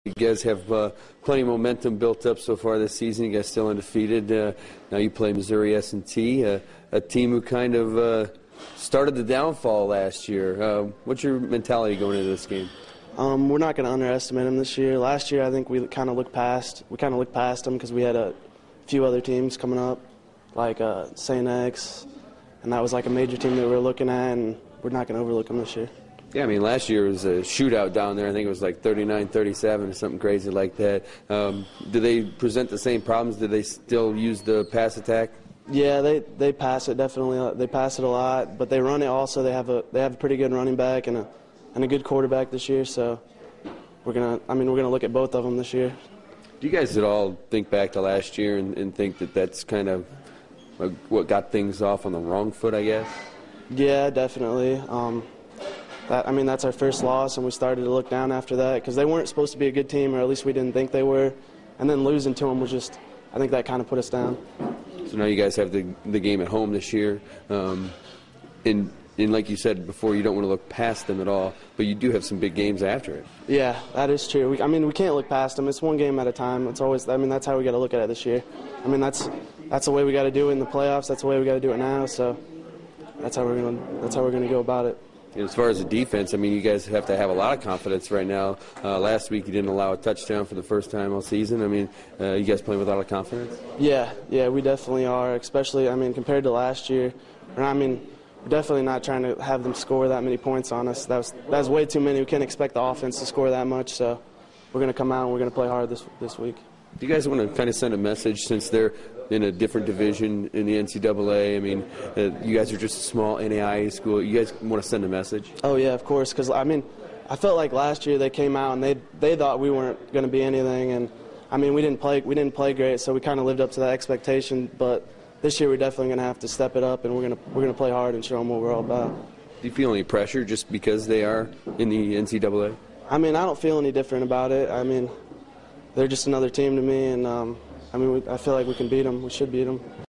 You guys have plenty of momentum built up so far this season. You guys still undefeated. Now you play Missouri S&T, a team who kind of started the downfall last year. What's your mentality going into this game? We're not going to underestimate them this year. Last year, I think we kind of looked past them because we had a few other teams coming up, like St. X, and that was like a major team that we were looking at, and we're not going to overlook them this year. Yeah, I mean, last year was a shootout down there. I think it was like 39-37 or something crazy like that. Do they present the same problems? Do they still use the pass attack? Yeah, they pass it definitely. They pass it a lot, but they run it also. They have a pretty good running back and a good quarterback this year. So we're gonna look at both of them this year. Do you guys at all think back to last year and think that that's kind of what got things off on the wrong foot, I guess? Yeah, definitely. That's our first loss, and we started to look down after that because they weren't supposed to be a good team, or at least we didn't think they were. And then losing to them was just, I think that kind of put us down. So now you guys have the game at home this year. And like you said before, you don't want to look past them at all, but you do have some big games after it. Yeah, that is true. We can't look past them. It's one game at a time. It's always, that's how we got to look at it this year. That's the way we got to do it in the playoffs. That's the way we got to do it now. So that's how we're gonna go about it. As far as the defense, you guys have to have a lot of confidence right now. Last week you didn't allow a touchdown for the first time all season. You guys playing with a lot of confidence? Yeah, we definitely are, especially, compared to last year. We're definitely not trying to have them score that many points on us. That was way too many. We can't expect the offense to score that much, so we're going to come out and we're going to play hard this week. Do you guys want to kind of send a message since they're in a different division in the NCAA? You guys are just a small NAIA school. You guys want to send a message? Oh, yeah, of course, because, I felt like last year they came out and they thought we weren't going to be anything, and, we didn't play great, so we kind of lived up to that expectation, but this year we're definitely going to have to step it up, and we're going to play hard and show them what we're all about. Do you feel any pressure just because they are in the NCAA? I don't feel any different about it. They're just another team to me, and I feel like we can beat them. We should beat them.